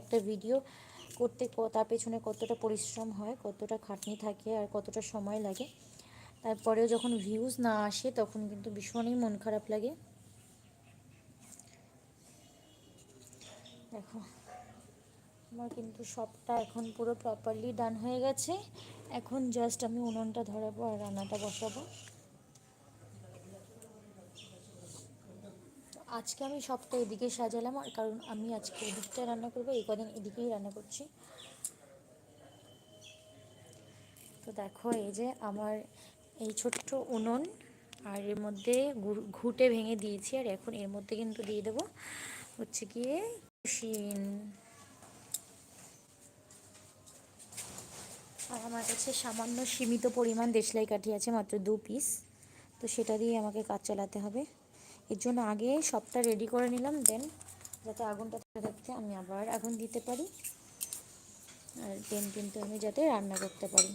একটা ভিডিও করতে তার পেছনে কতটা পরিশ্রম হয়, কতটা খাটনি থাকে আর কতটা সময় লাগে। তারপরেও যখন ভিউজ না আসে তখন কিন্তু ভীষণই মন খারাপ লাগে। দেখো আমার কিন্তু সবটা এখন পুরো প্রপারলি ডান হয়ে গেছে। এখন জাস্ট আমি উনুনটা ধরাবো আর রান্নাটা বসাবো। আজকে আমি সবটা এদিকে সাজালাম, আর কারণ আমি আজকে এদিকটায় রান্না করবো, এই কদিন এদিকেই রান্না করছি। তো দেখো এই যে আমার এই ছোট্ট উনুন, আর এর মধ্যে ঘুঁটে ভেঙে দিয়েছি, আর এখন এর মধ্যে কিন্তু দিয়ে দেবো হচ্ছে গিয়ে শিন। আর আমার কাছে সামান্য সীমিত পরিমাণ দেশলাই কাঠি আছে, মাত্র 2 পিস। তো সেটা দিয়ে আমাকে কাজ চালাতে হবে। এর জন্য আগে সবটা রেডি করে নিলাম, দেন যাতে আগুনটা থাকতে থাকতে আমি আবার আগুন দিতে পারি, আর দেন কিন্তু আমি যাতে রান্না করতে পারি।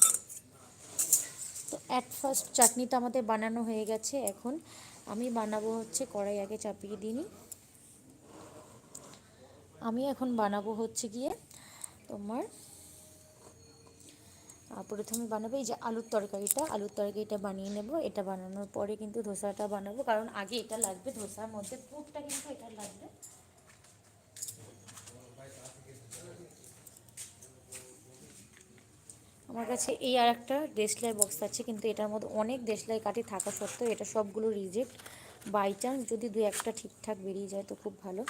তো অ্যাট ফার্স্ট চাটনিটা আমাদের বানানো হয়ে গেছে। এখন আমি বানাবো হচ্ছে, কড়াই আগে চাপিয়ে দিই। আমি এখন বানাবো হচ্ছে গিয়ে তোমার প্রথমে বানাবো এই যে আলুর তরকারিটা বানিয়ে নেব। এটা বানানোর পরে কিন্তু ধোসাটা বানাবো, কারণ আগে এটা লাগবে, ধোসার মধ্যে পুরটা কিন্তু এটা লাগবে। আমার কাছে এই আর একটা দেশলাই বক্স আছে, কিন্তু এটার মধ্যে অনেক দেশলাই কাঠি থাকা সত্ত্বেও এটা সবগুলো রিজেক্ট। বাই চান্স যদি 2-1টা ঠিকঠাক বেরিয়ে যায় তো খুব ভালো,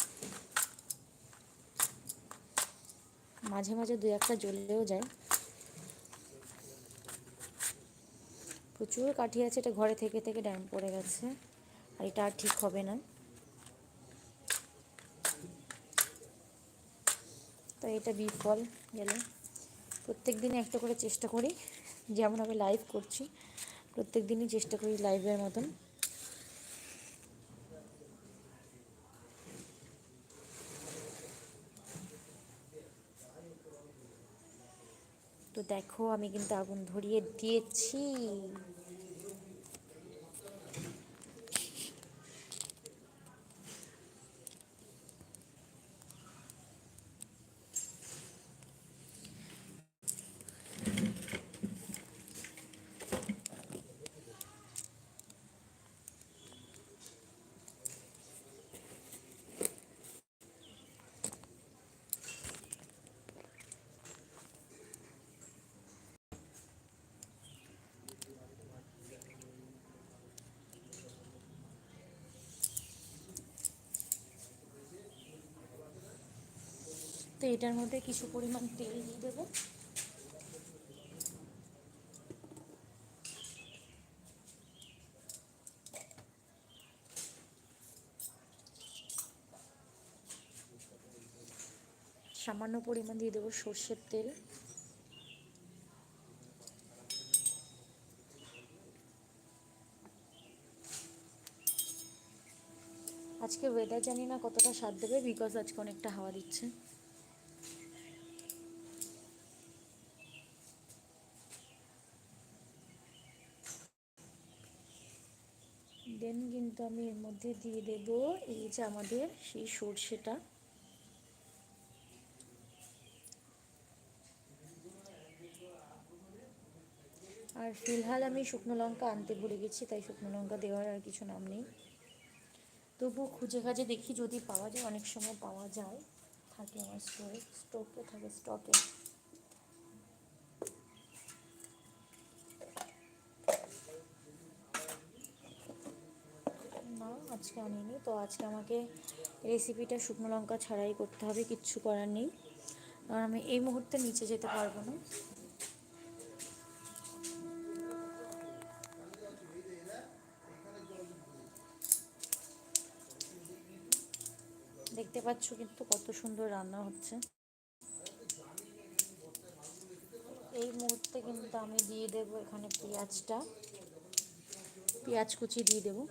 মাঝে মাঝে 2-1টা জ্বলেও যায়। প্রচুর কাঠি আছে, এটা ঘরে থেকে থেকে ড্যাম পড়ে গেছে, আর এটা আর ঠিক হবে না। তো এটা বিফল গেল। প্রত্যেক দিনই একটা করে চেষ্টা করি, যেমন আমি লাইভ করছি প্রত্যেক দিনই চেষ্টা করি লাইভের মতন। তো দেখো আমি কিন্তু আগুন ধরিয়ে দিয়েছি। তো এটার মধ্যে কিছু পরিমাণ তেল দিয়ে দেবো। সামান্য পরিমাণ দিয়ে দেবো সর্ষের তেল। আজকে ওয়েদার জানি না কতটা স্বাদ দেবে, বিকজ আজকে অনেকটা হাওয়া দিচ্ছে। দেন কিন্তু আমি এর মধ্যে দিয়ে দেব এই যে আমাদের সেই সর্ষেটা। আর ফিলহাল আমি শুকনো লঙ্কা আনতে ভুলে গেছি, তাই শুকনো লঙ্কা দেওয়ার আর কিছু নাম নেই। তবুও খুঁজে খাজে দেখি যদি পাওয়া যায়, অনেক সময় পাওয়া যায়, থাকে আমার স্টকে থাকে, স্টকে। না আজকে আনিনি, তো আজকে আমাকে রেসিপিটা শুকনো লঙ্কা ছাড়াই করতে হবে, কিচ্ছু করার নেই, কারণ আমি এই মুহূর্তে নিচে যেতে পারবো না। দেখতে পাচ্ছ কিন্তু কত সুন্দর রান্না হচ্ছে। এই মুহূর্তে কিন্তু আমি দিয়ে দেবো এখানে পেঁয়াজ কুচি দিয়ে দেবো।